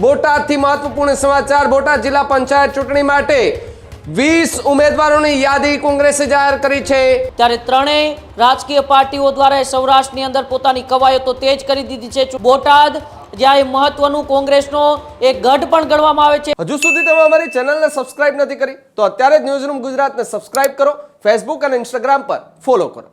બોટાદથી મહત્વપૂર્ણ સમાચાર। બોટાદ જિલ્લા પંચાયત ચૂંટણી માટે 20 ઉમેદવારોની યાદી કોંગ્રેસે જાહેર કરી છે। ત્યારે ત્રણેય રાજકીય પાર્ટીઓ દ્વારા સૌરાષ્ટ્રની અંદર પોતાની કવાયતો તેજ કરી દીધી છે। બોટાદ જ્યાં મહત્વનું કોંગ્રેસનો એક ગઢ પણ ગણવામાં આવે છે। હજુ સુધી તમે અમારી ચેનલને સબસ્ક્રાઇબ નથી કરી તો અત્યારે જ ન્યૂઝરૂમ ગુજરાતને સબસ્ક્રાઇબ કરો, ફેસબુક અને ઇન્સ્ટાગ્રામ પર ફોલો કરો।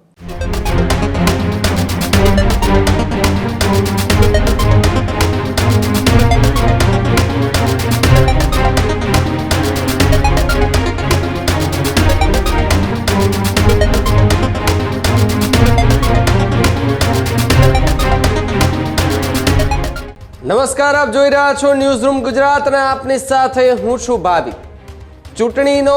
નમસ્કાર, આપ જોઈ રહ્યા છો ન્યૂઝરૂમ ગુજરાત અને આપની સાથે હું છું ભાવી। ચૂંટણીનો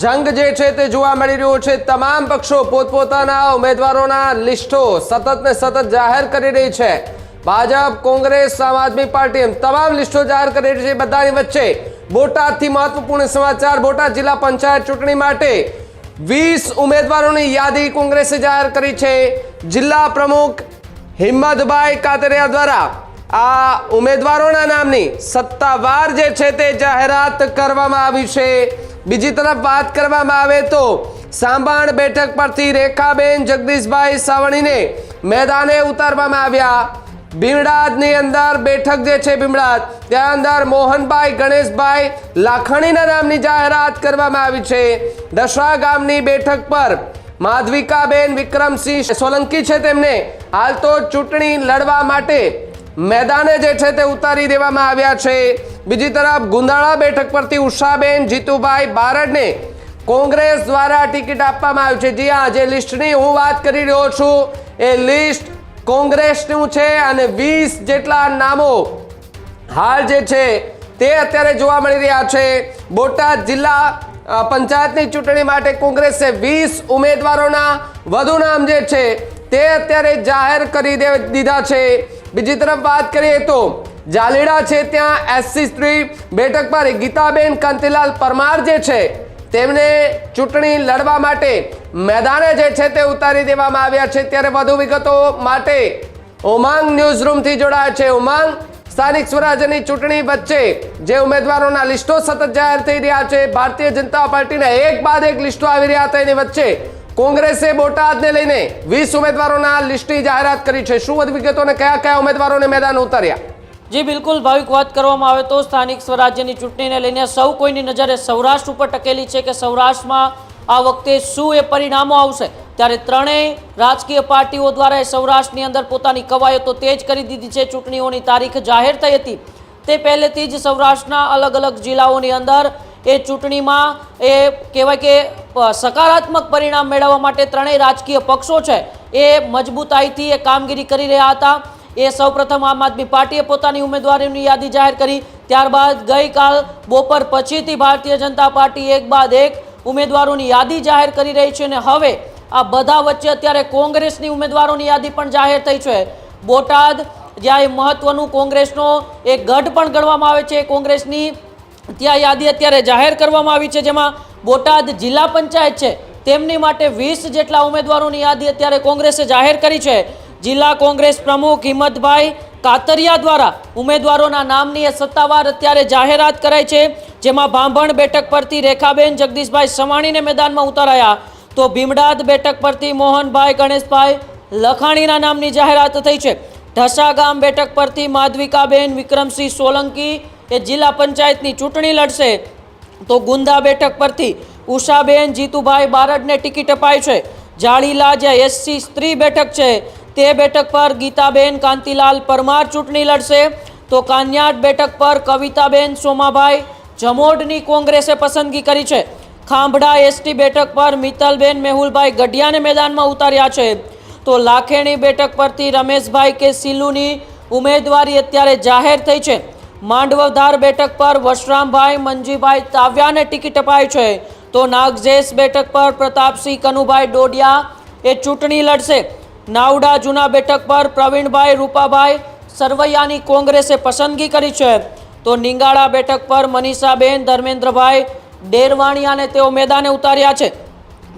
જંગ જે છે તે જોવા મળી રહ્યો છે। તમામ પક્ષો પોતપોતાના ઉમેદવારોના લિસ્ટો સતત ને સતત જાહેર કરી રહી છે। ભાજપ, કોંગ્રેસ, આમ આદમી પાર્ટી એમ તમામ લિસ્ટો જાહેર કરી રહી છે। બધાની વચ્ચે બોટાદથી મહત્વપૂર્ણ સમાચાર। બોટાદ જિલ્લા પંચાયત ચૂંટણી માટે 20 ઉમેદવારોની યાદી કોંગ્રેસે જાહેર કરી છે। જિલ્લા પ્રમુખ હિંમતભાઈ કાતરિયા દ્વારા આ ઉમેદવારોના નામની સત્તાવાર જે છે તે જાહેરાત કરવામાં આવી છે। બીજી તરફ વાત કરવામાં આવે તો સાંભણ બેઠક પરથી રેખાબેન જગદીશભાઈ સાવણીને મેદાને ઉતારવામાં આવ્યા। ભીમડાદની અંદર બેઠક જે છે ભીમડાદ ત્યાં અંદર મોહનભાઈ ગણેશભાઈ લાખણીના નામની જાહેરાત કરવામાં આવી છે। દશા ગામની બેઠક પર માધવિકાબેન વિક્રમસિંહ સોલંકી છે, તેમને હાલ તો ચૂંટણી લડવા માટે मैदाने जे छे ते उतारी देवामां आव्या छे। बीजी तरफ गुंदाळा बेठक परथी उषाबेन जीतुभाई बारडने कोंग्रेस द्वारा टिकिट आपवामां आवी छे। जी हां, जे लिस्टनी हुं वात करी रह्यो छुं ए लिस्ट कोंग्रेसनुं छे अने 20 जेटला नामो हाल जे छे ते अत्यारे जोवा मळी रह्या छे। बोटाद जिल्ला पंचायतनी चूंटणी माटे कोंग्रेसे 20 उमेदवारोना વધુ નામ જે છે તે અત્યારે જાહેર કરી દીધા છે। બીજી તરફ વાત કરીએ તો જાલેડા છે ત્યાં એસસી સ્ત્રી બેઠક પર ગીતાબેન કાંતિલાલ પરમાર જે છે તેમને ચૂંટણી લડવા માટે મેદાને જે છે તે ઉતારી દેવામાં આવ્યા છે। ત્યારે વધુ વિગતો માટે ઉમાંગ ન્યૂઝરૂમથી જોડાયા છે ઉમાંગ। સ્થાનિક સ્વરાજ્યની ચૂંટણી વચ્ચે જે ઉમેદવારોના લિસ્ટો સતત જાહેર થઈ રહ્યા છે, ભારતીય જનતા પાર્ટીના એક બાદ એક લિસ્ટો આવી રહ્યા હતા, એની વચ્ચે કોંગ્રેસે બોટાદને લઈને 20 ઉમેદવારોના લિસ્ટની જાહેરાત કરી છે। શું વધુ વિગતો અને કયા કયા ઉમેદવારોને મેદાન ઉતાર્યા? જી બિલકુલ ભાવિક, વાત કરવામાં આવે તો સ્થાનિક સ્વરાજ્યની ચૂંટણીને લઈને સૌ કોઈની નજરે સૌરાષ્ટ્ર ઉપર ટકેલી છે કે સૌરાષ્ટ્રમાં આ વખતે શું એ પરિણામો આવશે। ત્યારે ત્રણેય રાજકીય પાર્ટીઓ દ્વારા સૌરાષ્ટ્રની અંદર પોતાની કવાયતો તેજ કરી દીધી છે। ચૂંટણીઓની તારીખ જાહેર થઈ હતી તે પહેલેથી જ સૌરાષ્ટ્રના અલગ અલગ જિલ્લાઓની અંદર એ ચૂંટણીમાં એ કહેવાય કે સકારાત્મક પરિણામ મેળવવા માટે ત્રણેય રાજકીય પક્ષો છે એ મજબૂતાઈથી એ કામગીરી કરી રહ્યા હતા। એ સૌપ્રથમ આમ આદમી પાર્ટીએ પોતાની ઉમેદવારોની યાદી જાહેર કરી, ત્યારબાદ ગઈકાલ બપોર પછીથી ભારતીય જનતા પાર્ટી એક બાદ એક ઉમેદવારોની યાદી જાહેર કરી રહી છે અને હવે આ બધા વચ્ચે અત્યારે કોંગ્રેસની ઉમેદવારોની યાદી પણ જાહેર થઈ છે। બોટાદ જ્યાં મહત્વનું કોંગ્રેસનો એક ગઢ પણ ગણવામાં આવે છે કોંગ્રેસની, ત્યાં યાદી અત્યારે જાહેર કરવામાં આવી છે, જેમાં બોટાદ જિલ્લા પંચાયત છે તેમની માટે 20 જેટલા ઉમેદવારોની યાદી અત્યારે કોંગ્રેસે જાહેર કરી છે। જિલ્લા કોંગ્રેસ પ્રમુખ હિંમતભાઈ કાતરિયા દ્વારા ઉમેદવારોના નામની સત્તાવાર અત્યારે જાહેરાત કરાઈ છે, જેમાં ભાંભણ બેઠક પરથી રેખાબેન જગદીશભાઈ સવાણીને મેદાનમાં ઉતારાયા, તો ભીમડાદ બેઠક પરથી મોહનભાઈ ગણેશભાઈ લખાણીના નામની જાહેરાત થઈ છે। ઢસા ગામ બેઠક પરથી માધવિકાબેન વિક્રમસિંહ સોલંકી એ જિલ્લા પંચાયતની ચૂંટણી લડશે, તો ગુંદા બેઠક પરથી ઉષાબેન જીતુભાઈ બારડને ટિકિટ અપાઈ છે। જાળીલા જ્યાં એસસી સ્ત્રી બેઠક છે તે બેઠક પર ગીતાબેન કાંતિલાલ પરમાર ચૂંટણી લડશે, તો કાન્યાડ બેઠક પર કવિતાબેન સોમાભાઈ જમોડની કોંગ્રેસે પસંદગી કરી છે। ખાંભડા એસટી બેઠક પર મિત્તલબેન મેહુલભાઈ ગઢિયાને મેદાનમાં ઉતાર્યા છે, તો લાખેણી બેઠક પરથી રમેશભાઈ કે સિલ્લુની ઉમેદવારી અત્યારે જાહેર થઈ છે। માંડવધાર બેઠક પર વશરામભાઈ મંજીભાઈ તાવ્યાને ટિકિટ અપાઈ છે, તો નાગઝેસ બેઠક પર પ્રતાપસિંહ કનુભાઈ ડોડિયા એ ચૂંટણી લડશે। નાવડા જૂના બેઠક પર પ્રવીણભાઈ રૂપાભાઈ સરવૈયાની કોંગ્રેસે પસંદગી કરી છે, તો નિંગાળા બેઠક પર મનીષાબેન ધર્મેન્દ્રભાઈ ડેરવાણિયાને તેઓ મેદાને ઉતાર્યા છે।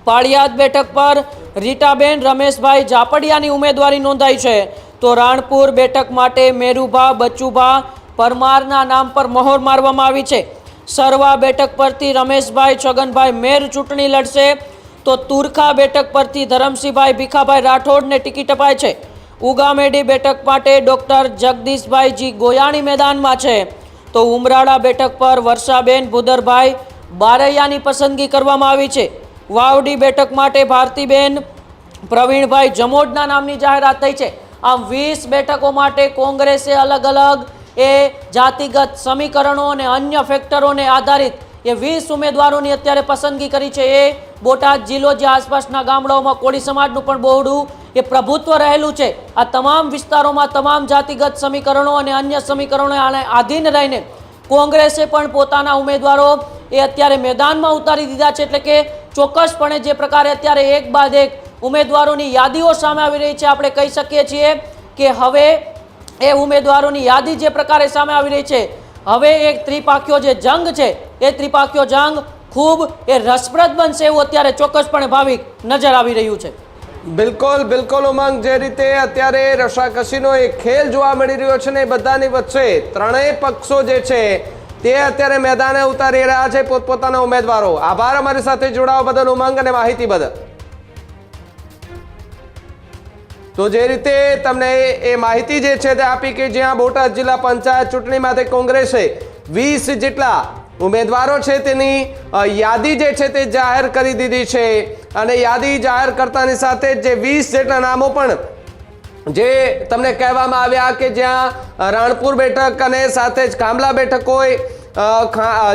પાળિયાદ બેઠક પર રીટાબેન રમેશભાઈ જાપડિયાની ઉમેદવારી નોંધાઈ છે, તો રાણપુર બેઠક માટે મેરુભા બચુભા પરમારના નામ પર મહોર મારવામાં આવી છે. સરવા બેઠક પરથી રમેશભાઈ છગનભાઈ મેર ચૂંટણી લડશે, તો તુરખા બેઠક પરથી ધરમસિંહભાઈ ભીખાભાઈ રાઠોડને ટિકિટ અપાય છે. ઉગામેડી બેઠક માટે ડોક્ટર જગદીશભાઈજી ગોયાણી મેદાનમાં છે, તો ઉમરાળા બેઠક પર વર્ષાબેન ભુદરભાઈ બારૈયાની પસંદગી કરવામાં આવી છે. વાવડી બેઠક માટે ભારતીબેન પ્રવીણભાઈ જમોડના નામની જાહેરાત થઈ છે. આમ 20 બેઠકો માટે કોંગ્રેસે અલગ અલગ એ જાતિગત સમીકરણો અને અન્ય ફેક્ટરોને આધારિત એ 20 ઉમેદવારોની અત્યારે પસંદગી કરી છે. એ બોટાદ જિલ્લો જે આસપાસના ગામડાઓમાં કોળી સમાજનું પણ બહોળું એ પ્રભુત્વ રહેલું છે. આ તમામ વિસ્તારોમાં તમામ જાતિગત સમીકરણો અને અન્ય સમીકરણો આધીન રહીને કોંગ્રેસે પણ પોતાના ઉમેદવારો એ અત્યારે મેદાનમાં ઉતારી દીધા છે. એટલે કે ચોક્કસપણે જે પ્રકારે અત્યારે એક બાદ એક ઉમેદવારોની યાદીઓ સામે આવી રહી છે, આપણે કહી શકીએ છીએ કે હવે એ ઉમેદવારોની યાદી જે પ્રકારે સામે આવી રહી છે, હવે એક ત્રિપાખ્યો જે જંગ છે એ ત્રિપાખ્યો જંગ ખૂબ એ રસપ્રદ બનશે એવું અત્યારે ચોક્કસપણે ભાવિક નજર આવી રહ્યું છે. બિલકુલ બિલકુલ ઉમંગ, જે રીતે અત્યારે રસાકસીનો એક ખેલ જોવા મળી રહ્યો છે ને એ બધાની વચ્ચે ત્રણેય પક્ષો જે છે તે અત્યારે મેદાને ઉતારી રહ્યા છે પોતપોતાના ઉમેદવારો. આભાર અમારી સાથે જોડાવા બદલ ઉમંગ અને માહિતી બદલ. તો જે રીતે તમને એ માહિતી જે છે તે આપી કે જ્યાં બોટાદ જિલ્લા પંચાયત ચૂંટણીમાંથી કોંગ્રેસે 20 જેટલા ઉમેદવારો છે તેની યાદી જે છે તે જાહેર કરી દીધી છે, અને યાદી જાહેર કરતાની સાથે જે 20 જેટલા નામો પણ જે તમને કહેવામાં આવ્યા કે જ્યાં રાણપુર બેઠક અને સાથે જ કામલા બેઠક હોય,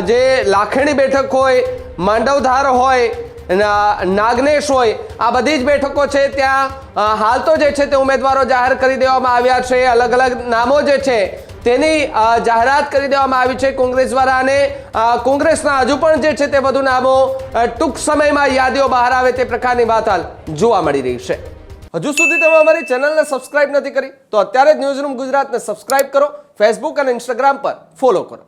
જે લાખેણી બેઠક હોય, માંડવધાર હોય, નાગનેશ હોય, આ બધી જ બેઠકો છે ત્યાં હાલ તો જે છે તે ઉમેદવારો જાહેર કરી દેવામાં આવ્યા છે. અલગ અલગ નામો જે છે તેની જાહેરાત કરી દેવામાં આવી છે કોંગ્રેસ દ્વારા, અને કોંગ્રેસના હજુ પણ જે છે તે વધુ નામો ટૂંક સમયમાં યાદીઓ બહાર આવે તે પ્રકારની વાત હાલ જોવા મળી રહી છે. હજુ સુધી તમે અમારી ચેનલને સબસ્ક્રાઇબ નથી કરી તો અત્યારે જ ન્યૂઝરૂમ ગુજરાતને સબસ્ક્રાઇબ કરો, ફેસબુક અને ઇન્સ્ટાગ્રામ પર ફોલો કરો.